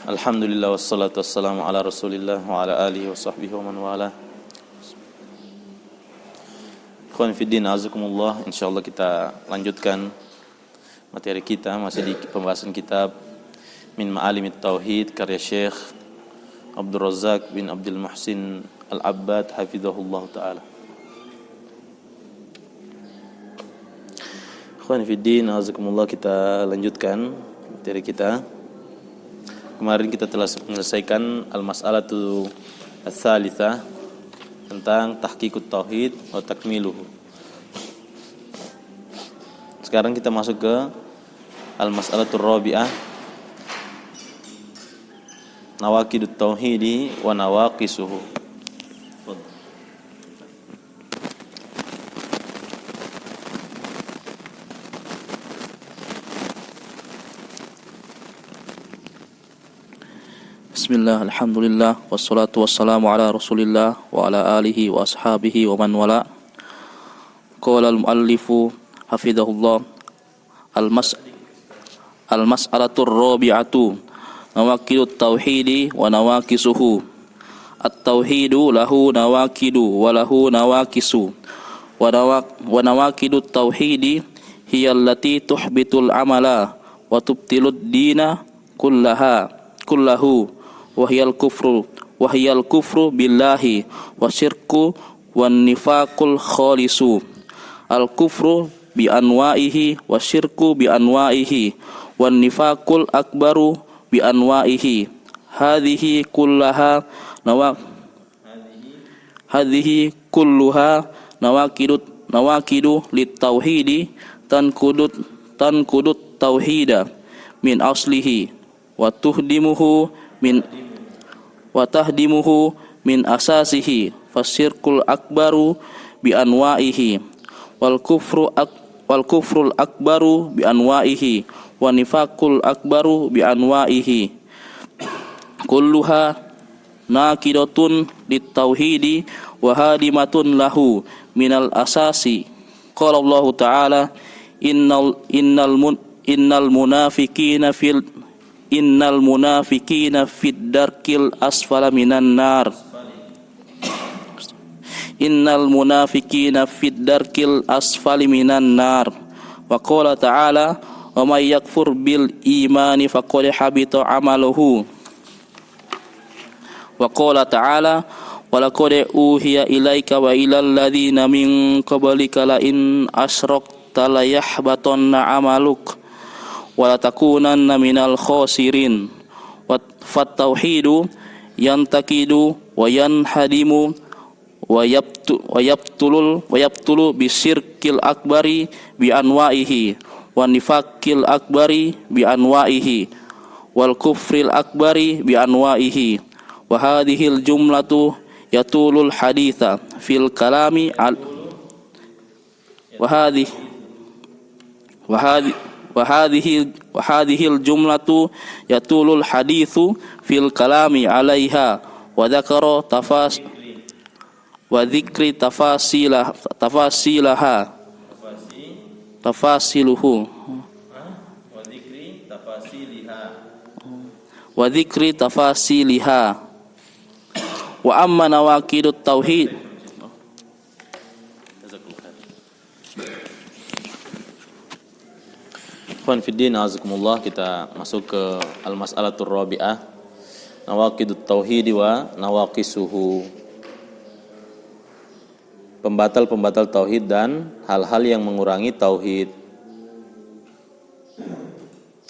Alhamdulillah wassalatu wassalamu ala Rasulillah wa ala alihi wa sahbihi wa man wala. Ikhwan fiddin, azakumullah. Insyaallah kita lanjutkan materi kita masih di pembahasan kitab Min Ma'alimit Tauhid karya Syekh Abdul Razak bin Abdul Muhsin Al-Abbad hafizahullah taala. Ikhwan fiddin, azakumullah, kita lanjutkan materi kita. Kemarin kita telah menyelesaikan al-mas'alatu ats-tsalitsah tentang tahqiqut tauhid wa takmiluhu. Sekarang kita masuk ke al-mas'alatur rabi'ah, nawaqidut tauhidi wa nawaqisuhu. Bismillah, alhamdulillah, wassalatu wassalamu ala rasulillah wa ala alihi wa ashabihi wa man wala. Qala al-muallifu hafidhahullah, al-mas'alatur rabi'atu nawaqidut tauhidi wa nawaqisuhu. At-tauhidu lahu nawaqidu wa lahu nawaqisu. Wa nawaqidut tauhidi hiya allati tuhbitul amala wa tubtilud dina kullahu wahyal kufru billahi wasyirku wan nifaqul khalisu. Al kufru bi anwa'ihi wasyirku bi anwa'ihi wan nifaqul akbaru bi anwa'ihi. Hadhihi kulluha nawaqidu lit tauhidi tankudut tauhida min aslihi wa tahdimuhu min asasihi fasyirkul akbaru bi anwa'ihi wal kufrul akbaru bi anwa'ihi wa nifaqul akbaru bi anwa'ihi. Kulluha naqidatun lit tauhidi wa hadimatun lahu minal asasi. Qala Allah ta'ala innal munafiqina fid darkil asfala minan nar. Innal munafiqina fid darkil asfali minan nar. Wa qala ta'ala wa may yakfur bil imani faqad habita amaluhu. Wa qala ta'ala wa laqad uhiya ilaika wa ilal ladzina min qablika la in asyrakta la yahbatanna amaluk wa la takunanna minal khasirin. Fat tauhidu yantaqidu wa yanhadimu wa yabtulu bisyirkil akbari bi anwa'ihi wa nifaqil akbari bi anwa'ihi wal kufril akbari bi anwa'ihi. Wa hadhil jumlatu yatulul haditha fil kalami al wa hadhil jumlatu yatulul hadithu fil kalami 'alaiha wa dzakara tafasiliha wa amma nawaqidut tauhid. Ikhwan fiddin, azakumullah, kita masuk ke al-mas'alatur rabi'ah, nawaqidut tauhidi wa nawaqisuhu. Pembatal-pembatal tauhid dan hal-hal yang mengurangi tauhid.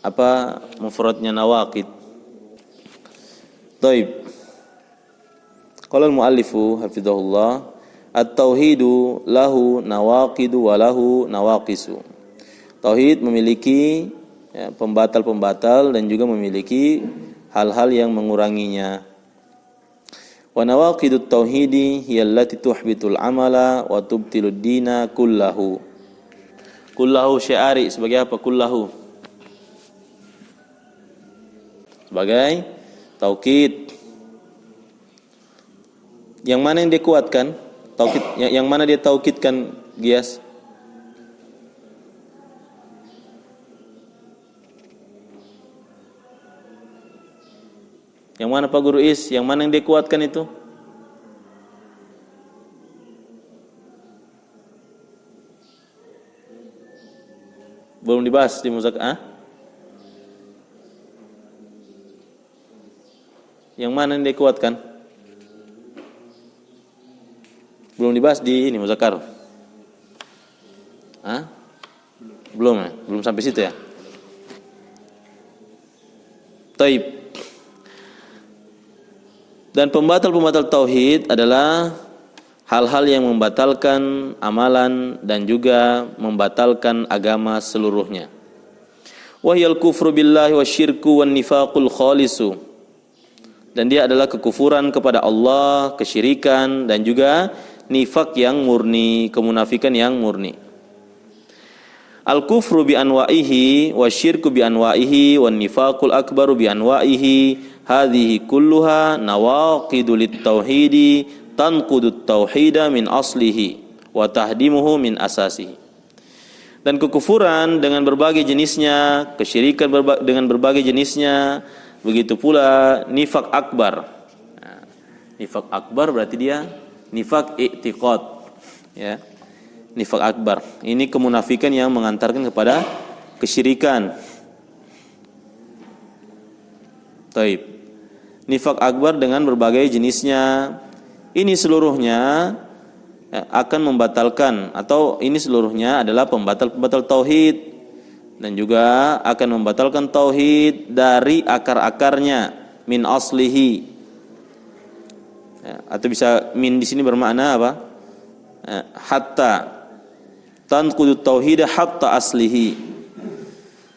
Apa mufradnya nawaqid? Taib. Qala al-muallifu hafizahullah, at-tauhidu lahu nawaqidu wa lahu nawaqisu. Tauhid memiliki pembatal-pembatal dan juga memiliki hal-hal yang menguranginya. Wa nawaqidut tauhidi hiya allati tuhbitul amala wa tubtilud dina kullahu. Kullahu syiari sebagai apa? Kullahu sebagai taukid. Yang mana yang dia kuatkan? Taukid yang mana dia taukidkan, Gias? Yang mana Pak Guru Is? Yang mana yang dia kuatkan itu? Belum dibahas di muzakarah. Yang mana yang dia kuatkan? Belum dibahas di ini muzakarah. Belum ya? Belum sampai situ ya? Taib. Dan pembatal-pembatal tauhid adalah hal-hal yang membatalkan amalan dan juga membatalkan agama seluruhnya. Wahyal kufru billahi wasyirku wan nifaqul khalisu. Dan dia adalah kekufuran kepada Allah, kesyirikan dan juga nifak yang murni, kemunafikan yang murni. Al-kufru bi anwa'ihi wasyirku bi anwa'ihi wan nifaqul akbaru bi anwa'ihi hadhihi kulluha nawaqidu lit-tauhidi tanqudut tauhida min aslihi wa tahdimuhu min asasihi. Dan kekufuran dengan berbagai jenisnya, kesyirikan dengan berbagai jenisnya, begitu pula nifak akbar. Nifak akbar berarti dia nifak i'tiqad, ya. Nifak akbar. Ini kemunafikan yang mengantarkan kepada kesyirikan. Taib. Nifak akbar dengan berbagai jenisnya, ini seluruhnya akan membatalkan, atau ini seluruhnya adalah pembatal-pembatal tauhid dan juga akan membatalkan tauhid dari akar-akarnya, min aslihi. Atau bisa min di sini bermakna apa? Hatta tanqudut tauhid hatta aslihi,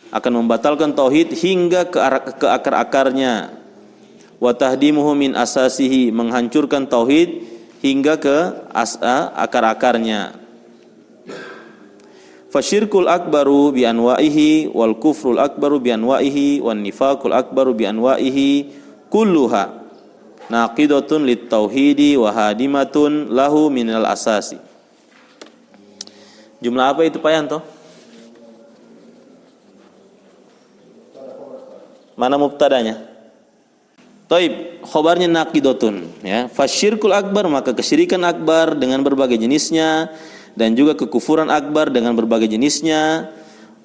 akan membatalkan tauhid hingga ke akar-akarnya. Wa tahdimuhu min asasihi, menghancurkan tauhid hingga ke akar-akarnya. Fasyirkul akbaru bi anwa'ihi wal kufrul akbaru bi anwa'ihi wan nifaqul akbaru bi anwa'ihi kulluha naqidatun lit tauhidi wa hadimatun lahu minal asasi. Jumlah apa itu Pak Yanto? Mana mubtadanya? Taib, khobarnya naqidatun, ya. Fasyirkul akbar, maka kesyirikan akbar dengan berbagai jenisnya, dan juga kekufuran akbar dengan berbagai jenisnya,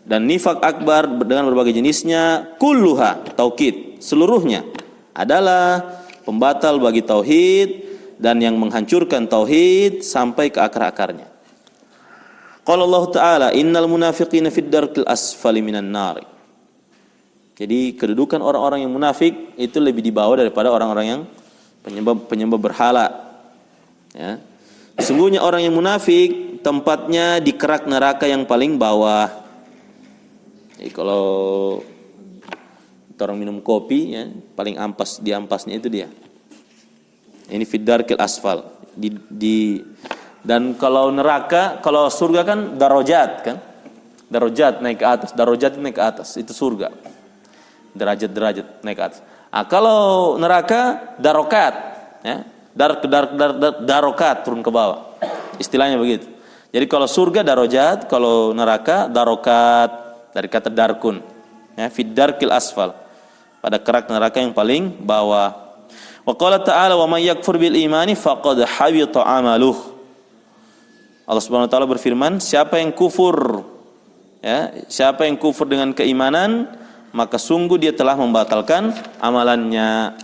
dan nifak akbar dengan berbagai jenisnya, kulluha, taukid, seluruhnya adalah pembatal bagi tauhid dan yang menghancurkan tauhid sampai ke akar-akarnya. Qala Allah Ta'ala, innal munafiqina fid darkil asfali minan nar. Jadi kedudukan orang-orang yang munafik itu lebih di bawah daripada orang-orang yang penyembah berhala. Ya. Sesungguhnya orang yang munafik tempatnya di kerak neraka yang paling bawah. Jadi kalau orang minum kopi, ya, paling ampas di ampasnya itu dia. Ini fid darkil asfal. Dan kalau neraka, kalau surga kan darajat kan? Darajat naik ke atas, darajat naik ke atas, itu surga. Derajat-derajat naik ke atas. Kalau neraka darokat, ya. Darokat turun ke bawah. Istilahnya begitu. Jadi kalau surga darajat, kalau neraka darokat, dari kata darkun. Ya, fid darkil asfal. Pada kerak neraka yang paling bawah. Wa qala ta'ala wa may yakfur bil imani faqad habita 'amaluh. Allah Subhanahu wa taala berfirman, siapa yang kufur, ya, siapa yang kufur dengan keimanan, maka sungguh dia telah membatalkan amalannya.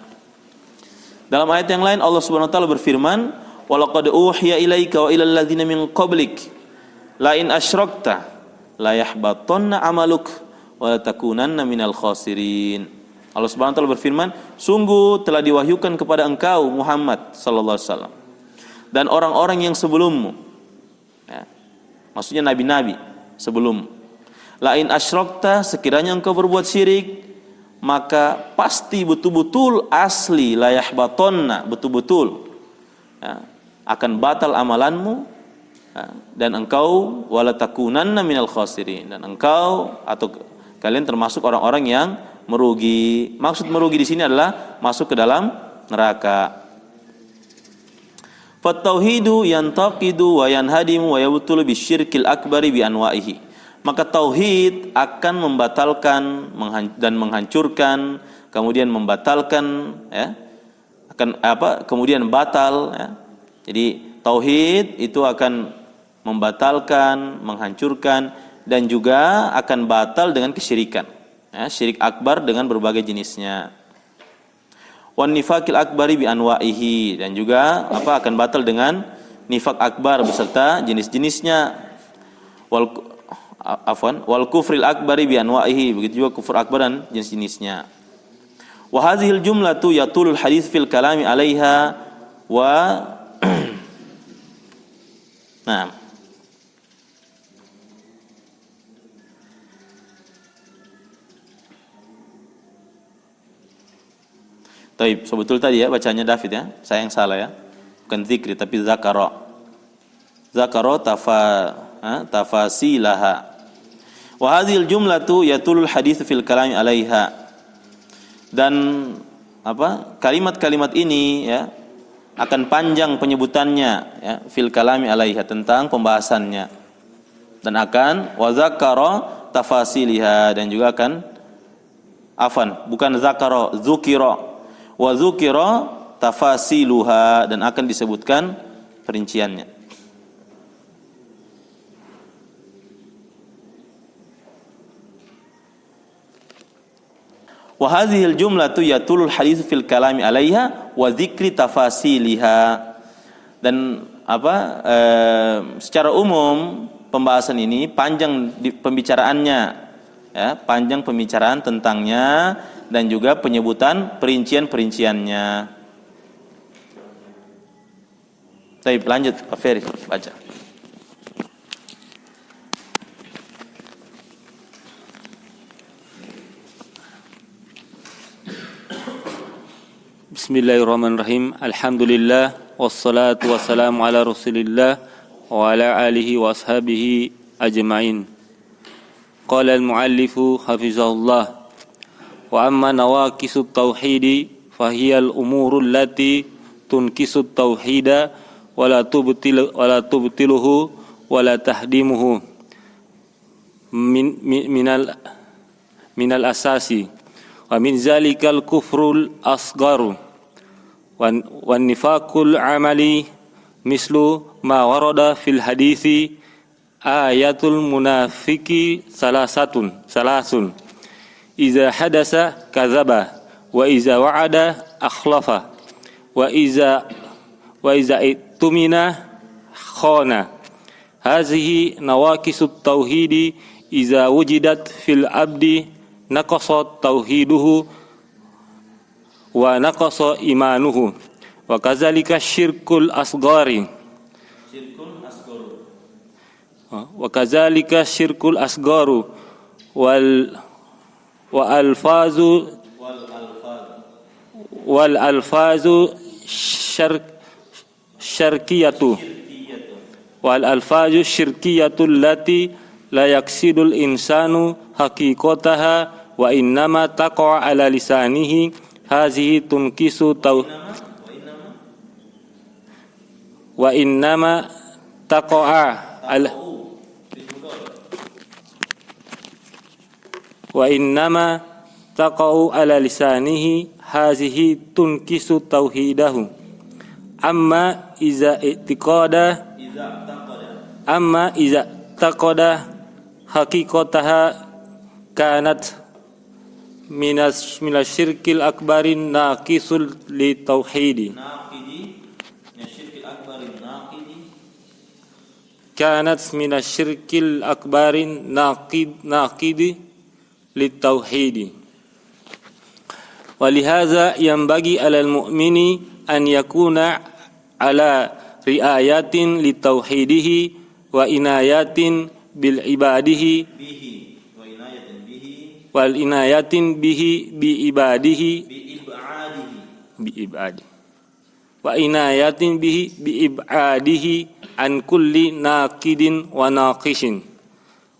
Dalam ayat yang lain Allah Subhanahu wa taala berfirman, wa laqad uhiya ilaika wa ilal ladzina min qablik la in asyrakta la yahbatanna amaluk wa la takunanna minal khasirin. Allah Subhanahu wa taala berfirman, sungguh telah diwahyukan kepada engkau Muhammad sallallahu alaihi wasallam dan orang-orang yang sebelummu, ya, maksudnya nabi-nabi sebelum. La in asyrakta, sekiranya engkau berbuat syirik, maka pasti betul-betul asli la yahbatonna, betul-betul, ya, akan batal amalanmu, ya, dan engkau wala takunanna minal khasirin, dan engkau atau kalian termasuk orang-orang yang merugi. Maksud merugi di sini adalah masuk ke dalam neraka. Fattauhidu yantaqidu wa yanhadimu wa yabtulu bisyirkil akbari bi anwa'ihi. Maka tauhid akan membatalkan dan menghancurkan kemudian membatalkan, ya, kemudian batal, ya. Jadi tauhid itu akan membatalkan, menghancurkan, dan juga akan batal dengan kesyirikan, ya, syirik akbar dengan berbagai jenisnya. Wan nifaqil akbari bi anwa'ihi, dan juga akan batal dengan nifak akbar beserta jenis-jenisnya. Wal kufril akbari bi anwa'ihi, begitu juga kufur akbar dan jenis-jenisnya. Wa hadhil jumlatu yatulul hadits fil kalami 'alaiha wa nah. Taib, sebetul tadi ya bacanya David ya. Saya yang salah ya. Bukan zikri tapi zakara. Zakara tafasilaha. Wa hadhil jumlatu yatulul hadits fil kalami 'alaiha. Dan kalimat-kalimat ini ya akan panjang penyebutannya, ya, fil kalami 'alaiha, tentang pembahasannya, dan akan wa zakara tafasiliha, dan juga akan bukan zakara, zukira, wa zukira tafasiluha, dan akan disebutkan perinciannya. Wa hadhil jumlatu yatulul hadits fil kalami 'alaiha wa dzikri tafasiliha. Dan secara umum pembahasan ini panjang pembicaraannya, ya, panjang pembicaraan tentangnya dan juga penyebutan perincian-perinciannya. Baik, lanjut Pak Ferry, baca. Bismillahirrahmanirrahim. Alhamdulillah wassalatu wassalamu ala Rasulillah wa ala alihi wa ashabihi ajma'in. Qala al-muallifu hafizahullah wa amma nawaqisut tauhidi fahiyal umurul lati tunkisut tauhida wala tubtiluhu wala tahdimuhu minal asasi wa min zalikal kufrul asgaru wan nifaqul amali mislu ma warada fil hadithi ayatul munafiki salasun iza hadasa kadzaba wa iza wa'ada akhlafa wa iza itumina khana. Hazihi nawaqisut tauhidi iza wujidat fil abdi naqasat tauhiduhu wa naqasa imanuhu wa kadzalika syirkul asghari wal alfazu syirkiyatu allati la yaksidul insanu haqiqataha wa innama taqa'a ala lisanihi hazihi tunkisu wa innama taqa'a ala wa innama taqa'u ala lisanihi hazihi tunkisu tauhidahu amma iza taqada haqiqataha kanat minas syirkil akbarin naqisul li tauhidi kanat minas syirkil akbarin naqidi li tauhidi walihaza yanbaghi alal mu'mini an yakuna ala riayatin li tauhidihi wa inayatin bil ibadihi wal inayatin bihi bi ibadihi wa inayatin bihi bi ibadihi an kulli naqidin wa naqishin.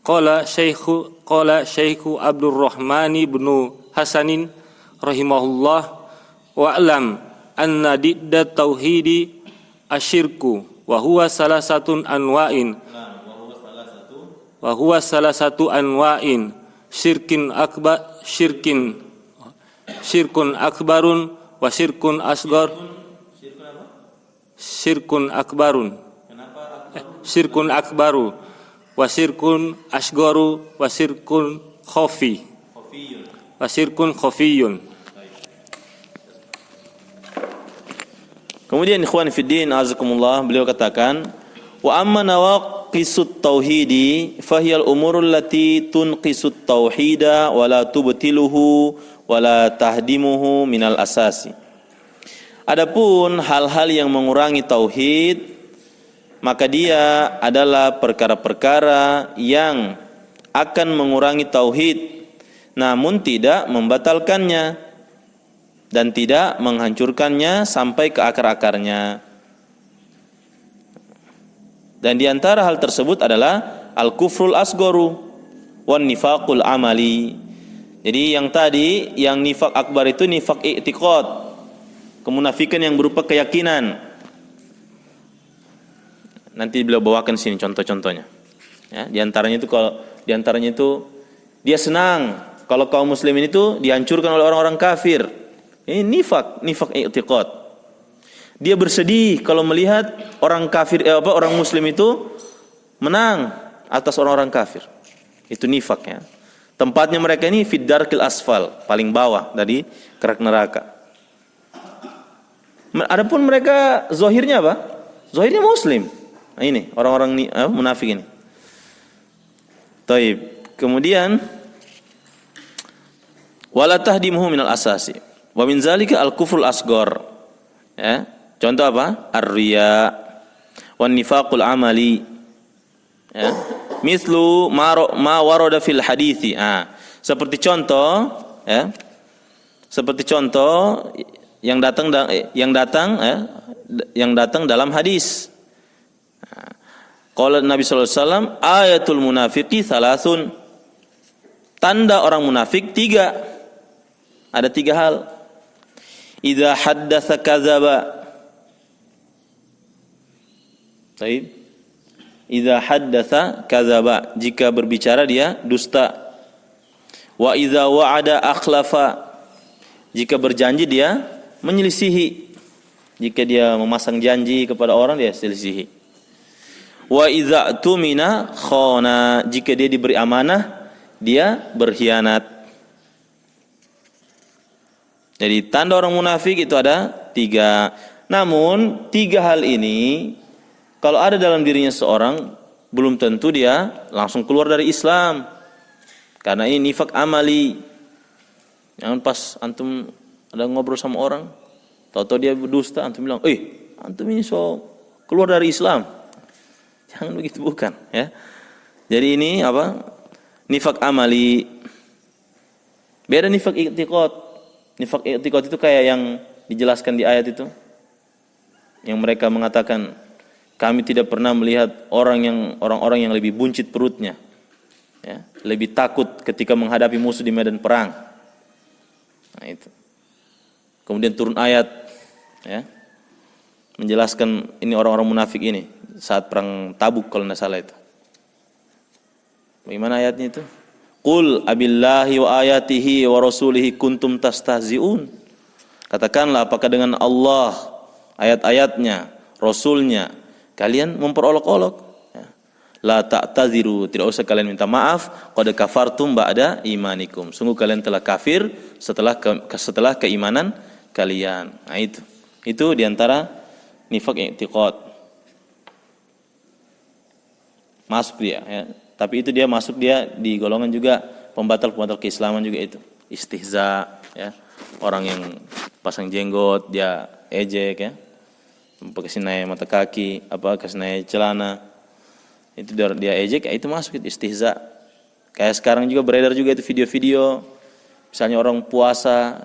Qala Syekhu Abdurrahman ibn Hasanin rahimahullah wa alam anna didda tauhidi asyirku wa huwa salah satu anwa'in syirkun akbarun wa syirkun asghar. Syirkun akbarun. Syirkun akbaru wa syirkun asgharu wa syirkun khafi. Wa syirkun khafiyun. Kemudian ikhwan fiddin azakumullah, beliau katakan, wa amma nawaqisut tauhidi fahiyal umurul lati tunqisut tauhida wa la tubtiluhu wa la tahdimuhu minal asasi. Adapun hal-hal yang mengurangi tauhid, maka dia adalah perkara-perkara yang akan mengurangi tauhid namun tidak membatalkannya dan tidak menghancurkannya sampai ke akar-akarnya. Dan di antara hal tersebut adalah al-kufrul asgharu wan nifaqul amali. Jadi yang tadi, yang nifaq akbar itu nifaq i'tiqad, kemunafikan yang berupa keyakinan. Nanti beliau bawakan sini contoh-contohnya. Ya, di antaranya itu dia senang kalau kaum muslimin itu dihancurkan oleh orang-orang kafir. Ini nifaq i'tiqad. Dia bersedih kalau melihat orang kafir orang muslim itu menang atas orang-orang kafir. Itu nifaq ya. Tempatnya mereka ini fid darkil asfal, paling bawah dari kerak neraka. Adapun mereka zahirnya apa? Zahirnya muslim. Nah, ini orang-orang munafik ini. Taib. Kemudian wala tahdimuhu minal asasi. Wa min zalika al-kufrul asghar. Ya. Contoh apa? Ar-riya wan nifaqul amali. Ya. Mislu ma warada fil hadithi. Seperti contoh ya. Seperti contoh yang datang dalam hadis. Qala Nabi sallallahu alaihi wasallam, ayatul munafiqi thalathun. Tanda orang munafik 3. Ada 3 hal. Idza haddatsa kadzaba. Baik. Idza haddatsa kadzaba, jika berbicara dia dusta. Wa idza wa'ada akhlafa, jika berjanji dia menyelisihi. Jika dia memasang janji kepada orang dia selisihi. Wa idza tumina khana, jika dia diberi amanah dia berkhianat. Jadi tanda orang munafik itu ada 3. Namun 3 hal ini kalau ada dalam dirinya seorang, belum tentu dia langsung keluar dari Islam. Karena ini nifaq amali. Jangan pas antum ada ngobrol sama orang, tahu-tahu dia berdusta, antum bilang, antum ini keluar dari Islam. Jangan begitu, bukan. Ya. Jadi ini apa? Nifaq amali. Beda nifaq i'tiqad. Nifaq i'tiqad itu kayak yang dijelaskan di ayat itu. Yang mereka mengatakan, kami tidak pernah melihat orang-orang yang lebih buncit perutnya, ya, lebih takut ketika menghadapi musuh di medan perang. Nah itu. Kemudian turun ayat, ya, menjelaskan ini orang-orang munafik ini saat perang Tabuk kalau tidak salah itu. Bagaimana ayatnya itu? Qul abillahi wa ayatihi wa rasulihi kuntum tastahzi'un. Katakanlah, apakah dengan Allah, ayat-ayatnya, Rasulnya kalian memperolok-olok? La ta'tadziru, tidak usah kalian minta maaf, qad kafartum ba'da imanikum. Sungguh kalian telah kafir setelah keimanan kalian. Nah itu diantara nifaq i'tiqad. Masuk dia, ya. Tapi itu dia masuk dia di golongan juga pembatal keislaman juga itu. Istihza, ya. Orang yang pasang jenggot dia ejek, ya. Pakai sinai mata kaki, kesinai celana, itu dia ejek, itu masuk itu istihza. Kayak sekarang juga beredar juga itu video-video, misalnya orang puasa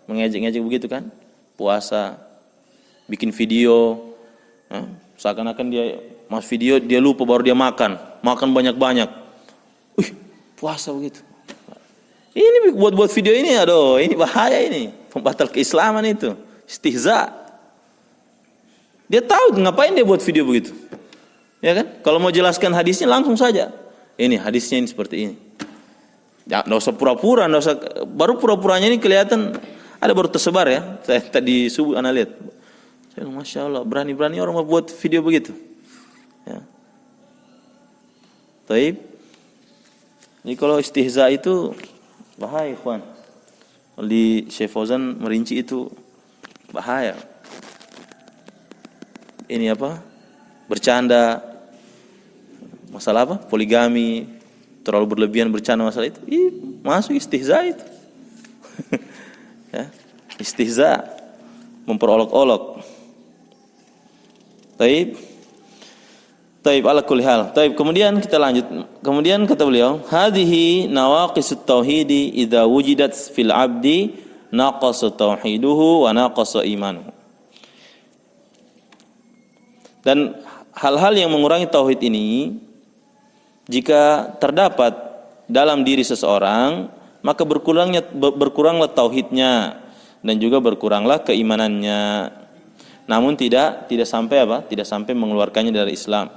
mengejek-ngejek begitu kan, puasa, bikin video, seakan-akan dia mas video dia lupa baru dia makan banyak-banyak, puasa begitu. Ini buat video ini, aduh, ini bahaya ini, pembatal keislaman itu, istihza. Dia tahu ngapain dia buat video begitu. Ya kan? Kalau mau jelaskan hadisnya langsung saja. Ini hadisnya ini seperti ini. Enggak usah pura-pura, baru pura-puranya ini kelihatan Ada baru tersebar ya. Saya tadi subuh ana lihat. Saya Masya Allah, berani-berani orang mau buat video begitu. Ya. Taib. Jadi kalau istihza itu bahaya, ikhwan. Di Syekh Fauzan merinci itu bahaya. Ini apa? Bercanda masalah apa? Poligami, terlalu berlebihan bercanda masalah itu. Masuk istihza itu. Ya, istihza, memperolok-olok. Taib ala kulli hal. Taib, kemudian kita lanjut. Kemudian kata beliau, hadhihi nawaqisut tauhidi idza wujidat fil abdi naqasa tauhiduhu wa naqasa imanuhu. Dan hal-hal yang mengurangi tauhid ini jika terdapat dalam diri seseorang, maka berkuranglah tauhidnya dan juga berkuranglah keimanannya. Namun tidak sampai apa? Tidak sampai mengeluarkannya dari Islam.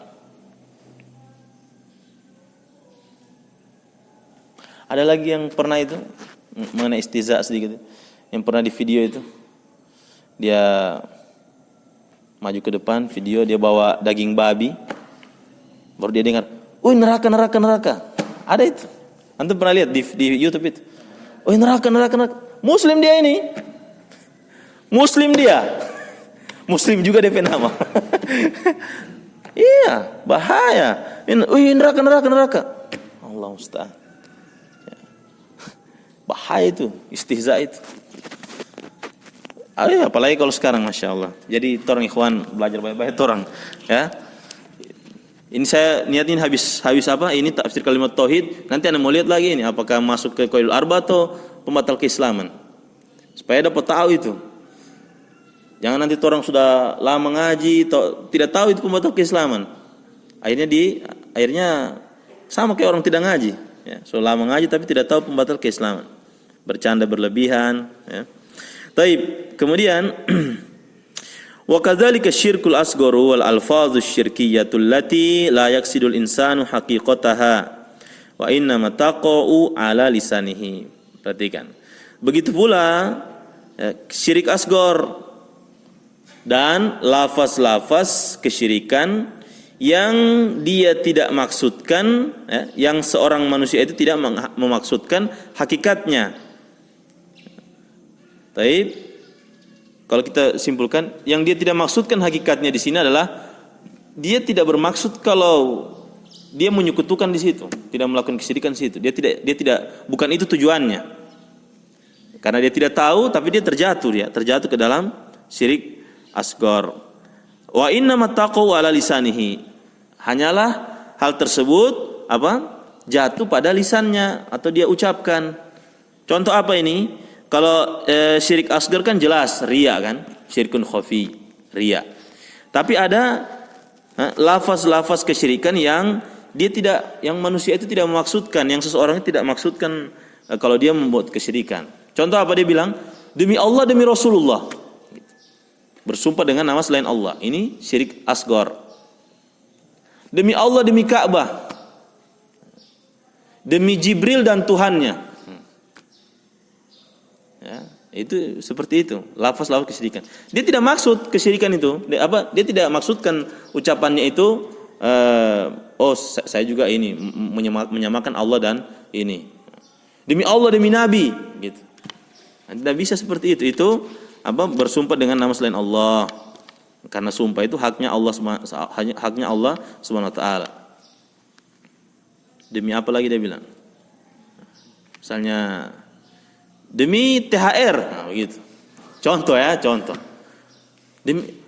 Ada lagi yang pernah itu mengenai istihza sedikit, yang pernah di video itu, dia maju ke depan video, dia bawa daging babi, baru dia dengar, neraka. Ada itu, antum pernah lihat di YouTube itu, neraka. Muslim dia ini, Muslim juga DP nama. Iya, bahaya. Neraka. Allah musta'an. Bahaya itu, istihza itu. Apalagi kalau sekarang, Masya Allah. Jadi torang ikhwan belajar baik-baik torang, ya. Ini saya niatin habis apa? Ini tafsir kalimat tauhid. Nanti Anda mau lihat lagi ini apakah masuk ke Qaulul Arba atau pembatal keislaman. Supaya dapat tahu itu. Jangan nanti orang sudah lama ngaji tidak tahu itu pembatal keislaman. Akhirnya sama kayak orang tidak ngaji, ya. So lama ngaji tapi tidak tahu pembatal keislaman. Bercanda berlebihan, ya. Taib. Kemudian wa kadzalika syirkul asgharu wal alfadzus syirkiyatul lati la yaqsidul insanu haqiqataha wa inna mataqa'u ala lisanihi. Perhatikan. Begitu pula syirik asghar dan lafaz-lafaz kesyirikan yang dia tidak maksudkan, yang seorang manusia itu tidak memaksudkan hakikatnya. Taib. Kalau kita simpulkan, yang dia tidak maksudkan hakikatnya di sini adalah dia tidak bermaksud kalau dia menyekutukan di situ, tidak melakukan kesyirikan di situ. Dia tidak, bukan itu tujuannya. Karena dia tidak tahu, tapi dia terjatuh ke dalam syirik asghar. Wa inna mattaqu ala lisanihi. Hanyalah hal tersebut jatuh pada lisannya atau dia ucapkan. Contoh apa ini? Kalau syirik asghar kan jelas riya kan, syirkun khafi, riya. Tapi ada lafaz-lafaz kesyirikan yang yang manusia itu tidak memaksudkan, yang seseorang itu tidak maksudkan kalau dia membuat kesyirikan. Contoh apa dia bilang? Demi Allah, demi Rasulullah. Bersumpah dengan nama selain Allah. Ini syirik asghar. Demi Allah, demi Ka'bah. Demi Jibril dan Tuhannya. Ya, itu seperti itu. Lafaz-lafaz kesyirikan. Dia tidak maksud kesyirikan itu. Dia tidak maksudkan ucapannya itu. Saya juga ini menyamakan Allah dan ini. Demi Allah, demi Nabi. Gitu. Tidak bisa seperti itu. Itu bersumpah dengan nama selain Allah. Karena sumpah itu haknya Allah Subhanahu wa taala. Demi apa lagi dia bilang? Misalnya demi THR, begitu. Contoh.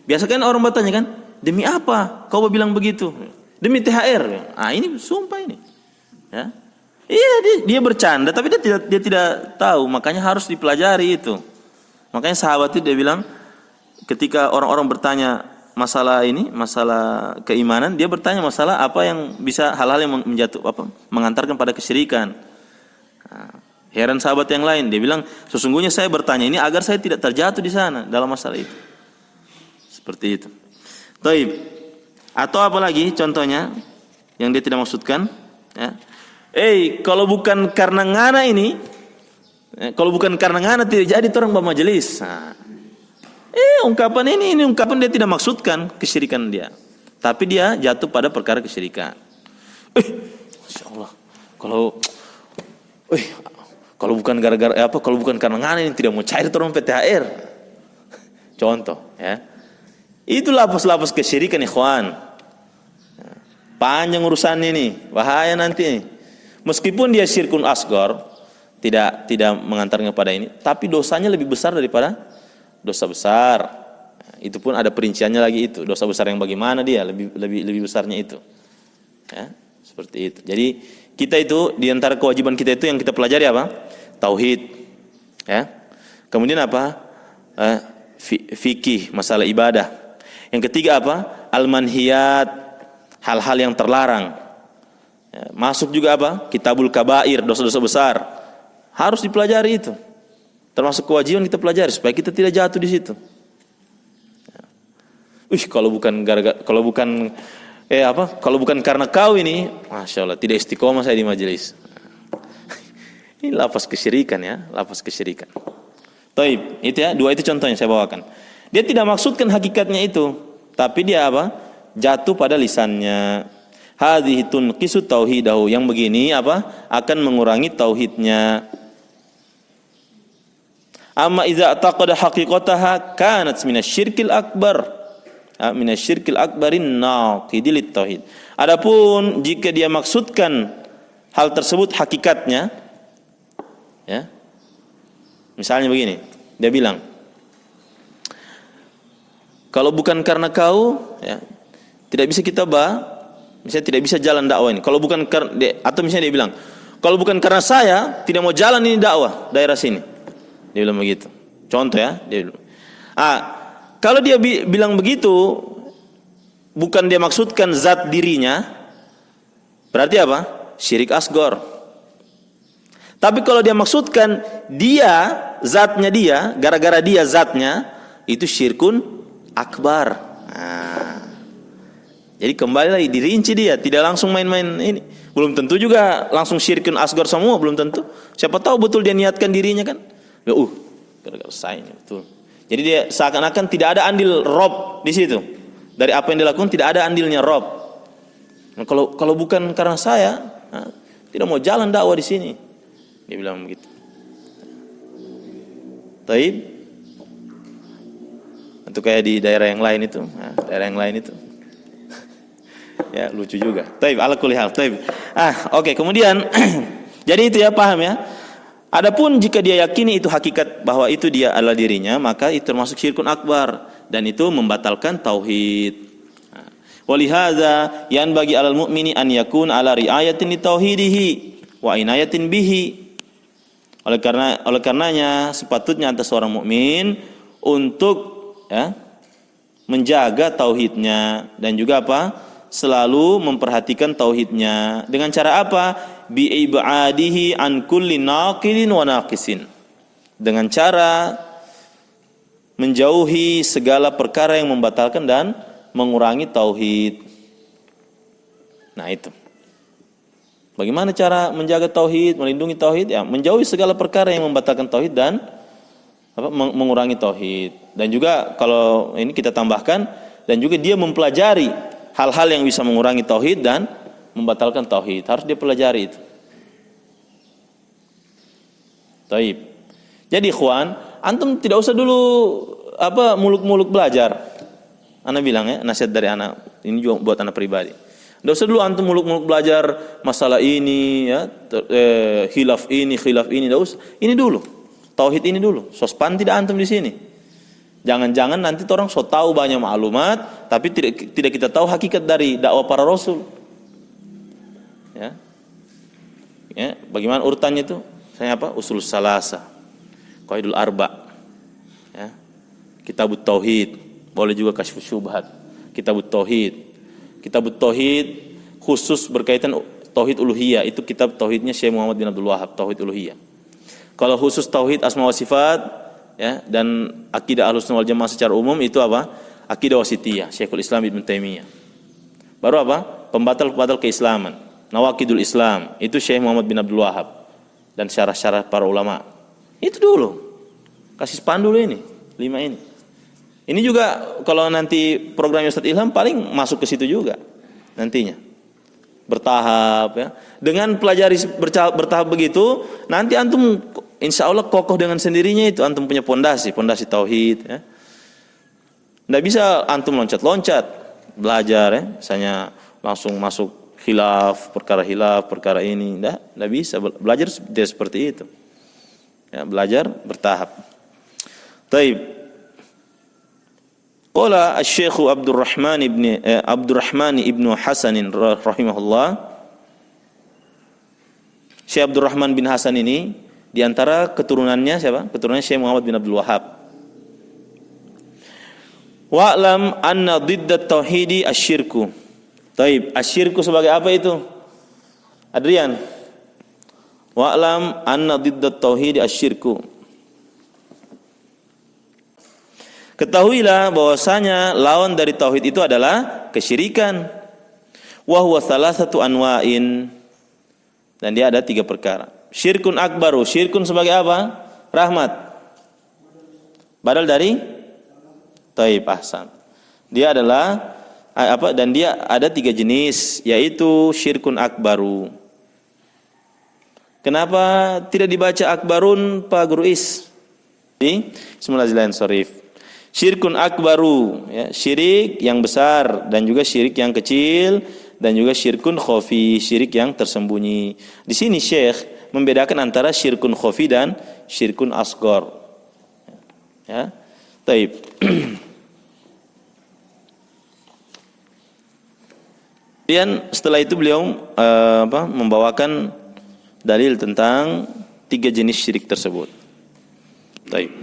Biasa kan orang bertanya kan, demi apa kau bilang begitu? Demi THR. Ini sumpah ini. Ya. Iya, dia bercanda tapi dia tidak tahu, makanya harus dipelajari itu. Makanya sahabat itu dia bilang ketika orang-orang bertanya masalah keimanan, dia bertanya masalah apa yang bisa hal-hal yang mengantarkan pada kesyirikan. Heran sahabat yang lain, dia bilang sesungguhnya saya bertanya ini agar saya tidak terjatuh di sana dalam masalah itu. Seperti itu. Taib. Atau apa lagi contohnya yang dia tidak maksudkan, ya. Kalau bukan karena ngana ini, Kalau bukan karena ngana tidak jadi orang bermajelis. Nah, ungkapan ini ungkapan dia tidak maksudkan kesyirikan dia, tapi dia jatuh pada perkara kesyirikan. Masya Allah, kalau bukan gara-gara kalau bukan karena ngana ini tidak mau cair orang PTHR. Contoh, ya. Itu lapas-lapas kesyirikan, ikhwan. Panjang urusan ini, bahaya nanti. Meskipun dia syirkun asghar, tidak mengantarnya kepada ini, tapi dosanya lebih besar daripada dosa besar. Itu pun ada perinciannya lagi itu. Dosa besar yang bagaimana dia lebih besarnya itu. Ya, seperti itu. Jadi kita itu di antara kewajiban kita itu yang kita pelajari apa? Tauhid. Ya. Kemudian apa? Fikih, masalah ibadah. Yang ketiga apa? Al-manhiyat, hal-hal yang terlarang. Ya, masuk juga apa? Kitabul kabair, dosa-dosa besar. Harus dipelajari itu. Termasuk kewajiban kita pelajari supaya kita tidak jatuh di situ. Ya. Kalau bukan karena kau ini, Masya Allah, tidak istiqomah saya di majelis. Ini lapas kesyirikan, ya, lapas kesyirikan. Taib, itu ya, dua itu contoh yang saya bawakan. Dia tidak maksudkan hakikatnya itu, tapi dia apa? Jatuh pada lisannya. Hadhihi tunqisu tauhidahu, yang begini apa? Akan mengurangi tauhidnya. Amma idza taqada haqiqataha kanat minasyirkil akbar. Minasyirkil akbarin naqidil tauhid. Adapun jika dia maksudkan hal tersebut hakikatnya, ya. Misalnya begini, dia bilang, kalau bukan karena kau, ya, tidak bisa kita misalnya tidak bisa jalan dakwah ini. Kalau bukan atau misalnya dia bilang, kalau bukan karena saya tidak mau jalan ini dakwah daerah sini. Dia bilang begitu. Contoh, ya, dia bilang. Kalau dia bilang begitu, bukan dia maksudkan zat dirinya, berarti apa? Syirik asghar. Tapi kalau dia maksudkan dia, zatnya dia, gara-gara dia zatnya, itu syirkun akbar. Jadi kembali lagi dirinci dia, tidak langsung main-main ini. Belum tentu juga langsung syirkun asghar semua, belum tentu. Siapa tahu betul dia niatkan dirinya kan? Ya, gara-gara saya betul. Jadi dia seakan-akan tidak ada andil Rob di situ. Dari apa yang dilakukan tidak ada andilnya Rob. Nah, kalau bukan karena saya, tidak mau jalan dakwah di sini. Dia bilang begitu. Taib. Untuk kayak di daerah yang lain itu, ya, lucu juga. Taib, ala kulli hal. Taib. Oke. Kemudian jadi itu, ya, paham, ya. Adapun jika dia yakini itu hakikat bahwa itu dia adalah dirinya, maka itu termasuk syirkun akbar dan itu membatalkan tauhid. Walihadza yanbaghi 'alal mu'mini an yakun 'ala ri'ayatin li tauhidihi wa inayatin bihi. Oleh karenanya sepatutnya atas seorang mukmin untuk, ya, menjaga tauhidnya dan juga apa? Selalu memperhatikan tauhidnya. Dengan cara apa? Bi'ibadihi an kulli naqidin wa naqisin. Dengan cara menjauhi segala perkara yang membatalkan dan mengurangi tauhid. Nah, itu. Bagaimana cara menjaga tauhid, melindungi tauhid? Ya, menjauhi segala perkara yang membatalkan tauhid dan mengurangi tauhid. Dan juga kalau ini kita tambahkan, dan juga dia mempelajari hal-hal yang bisa mengurangi tauhid dan membatalkan tauhid. Harus dia pelajari itu. Taib. Jadi ikhwan, antum tidak usah dulu muluk-muluk belajar. Ana bilang, ya, nasihat dari ana, ini juga buat ana pribadi. Tidak usah dulu antum muluk-muluk belajar masalah ini, ya, khilaf ini, tidak usah. Ini dulu, tauhid ini dulu. Sospan tidak antum di sini. Jangan-jangan nanti orang so tahu banyak maklumat, tapi tidak kita tahu hakikat dari dakwah para rasul. Ya, ya, bagaimana urutannya itu? Saya apa? Usul salasa, qaidul arba, ya, kitabut tauhid, boleh juga kasyfus syubhat, kitabut tauhid. Kitab tauhid khusus berkaitan tauhid uluhiyah, itu kitab tauhidnya Syekh Muhammad bin Abdul Wahab, tauhid uluhiyah. Kalau khusus tauhid asma wa sifat, ya, dan akidah Ahlussunnah wal Jamaah secara umum itu apa? Akidah wasitiyah Syekhul Islam Ibnu Taimiyah. Baru apa? Pembatal-pembatal keislaman, nawaqidul Islam, itu Syekh Muhammad bin Abdul Wahab dan syarah-syarah para ulama. Itu dulu. Kasih span dulu ini, 5 ini. Ini juga kalau nanti programnya Ustaz Ilham paling masuk ke situ juga nantinya. Bertahap ya. Dengan pelajari bertahap begitu, nanti antum insya Allah kokoh dengan sendirinya itu. Antum punya pondasi tauhid ya. Nggak bisa antum loncat-loncat belajar ya. Misalnya langsung masuk khilaf, perkara ini. Nggak bisa. Belajar tidak seperti itu. Ya, belajar bertahap. Taib. Qala Asy-Syaikh Abdurrahman ibn Hasan rahimahullah. Syekh Abdurrahman bin Hasan ini di antara keturunannya siapa? Keturunannya Syekh Muhammad bin Abdul Wahhab. Wa'lam anna diddat tauhidi asyirku. Taib, asyirku sebagai apa itu? Adrian. Wa'lam anna diddat tauhidi asyirku. Ketahuilah bahwasanya lawan dari tauhid itu adalah kesyirikan. Wa huwa salasatu anwa'in. Dan dia ada 3 perkara. Syirkun akbaru, syirkun sebagai apa? Rahmat. Badal dari taib, ahsan. Dia adalah apa? Dan dia ada 3 jenis, yaitu syirkun akbaru. Kenapa tidak dibaca akbarun Pak Guru Is? Bismillahirrahmanirrahim. Syirkun akbaru, ya, syirik yang besar dan juga syirik yang kecil dan juga syirkun khafi, syirik yang tersembunyi. Di sini Syekh membedakan antara syirkun khafi dan syirkun asghar. Ya. Taib. Kemudian setelah itu beliau membawakan dalil tentang 3 jenis syirik tersebut. Taib.